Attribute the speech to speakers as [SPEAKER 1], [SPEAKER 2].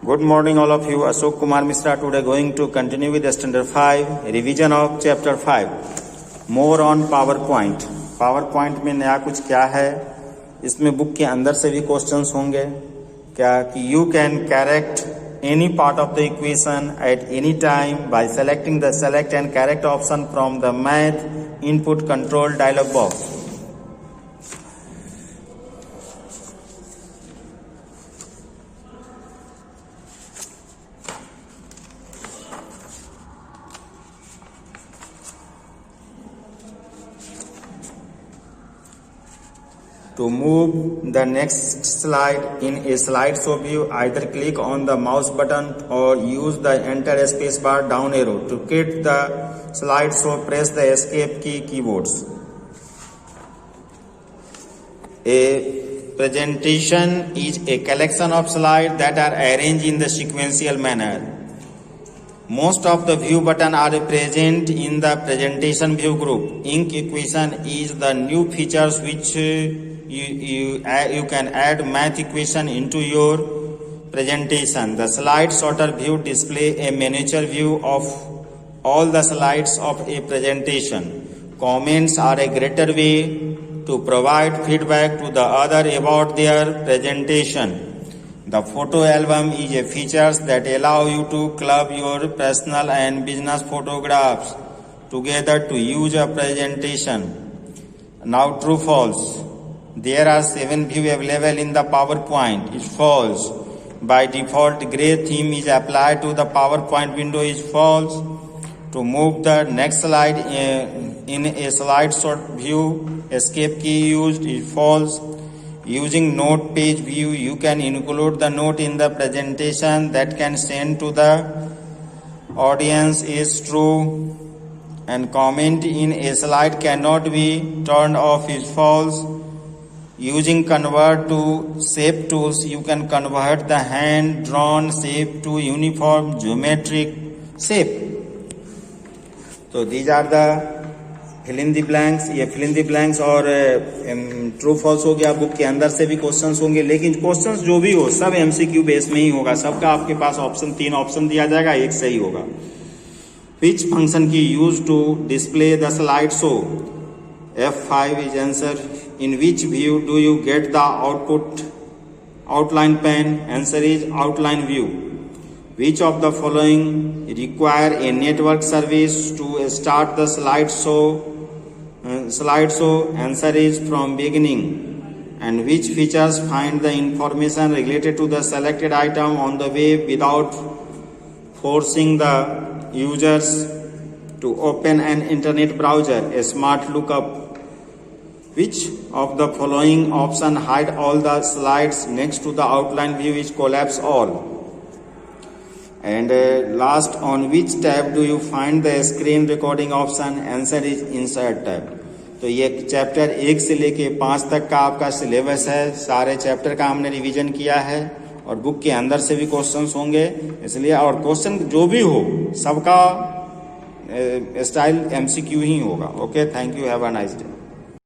[SPEAKER 1] Good morning all of you. Ashok Kumar Misra today going to continue with standard 5 revision of chapter 5 more on PowerPoint. PowerPoint में नया कुछ क्या है, इसमें book के अंदर से भी क्वेश्चंस होंगे क्या कि you can correct any part of the equation at any time by selecting the select and correct option from the math input control dialog box. To move the next slide in a slideshow view, either click on the mouse button or use the enter space bar down arrow. To quit the slideshow, press the escape key keyboards. A presentation is a collection of slides that are arranged in the sequential manner. Most of the view buttons are present in the presentation view group. Ink equation is the new features which you can add math equation into your presentation. The slide sorter view display a miniature view of all the slides of a presentation. Comments are a greater way to provide feedback to the other about their presentation. The photo album is a feature that allow you to club your personal and business photographs together to use a presentation. Now true false. There are 7 views available in the PowerPoint. It's false. By default, gray theme is applied to the PowerPoint window is false. To move the next slide in a slide sort view, escape key used is false. Using note page view, you can include the note in the presentation that can send to the audience is true. And comment in a slide cannot be turned off is false. Using convert to shape tools, you can convert the hand-drawn shape to uniform geometric shape. So these are the fill in the blanks. ये fill in the blanks और true false हो गया. Book के अंदर से भी questions होंगे, लेकिन क्वेश्चंस जो भी हो सब एमसीक्यू बेस में ही होगा. सबका आपके पास ऑप्शन 3 ऑप्शन दिया जाएगा, एक सही होगा. Which function key use to display the slide show? F5 is answer. In which view do you get the outline pane? Answer is outline view. Which of the following require a network service to start the slideshow? Answer is from beginning. And which features find the information related to the selected item on the web without forcing the users to open an internet browser? A smart lookup. Which of the following option hide all the slides next to the outline view is collapse all? And last, on which tab do you find the screen recording option? Answer is insert tab. तो ये chapter 1 से लेके 5 तक का आपका syllabus है. सारे chapter का हमने रिवीजन किया है और बुक के अंदर से भी क्वेश्चंस होंगे, इसलिए और क्वेश्चन जो भी हो सबका स्टाइल एमसीक्यू ही होगा. Okay, thank you, have a nice day.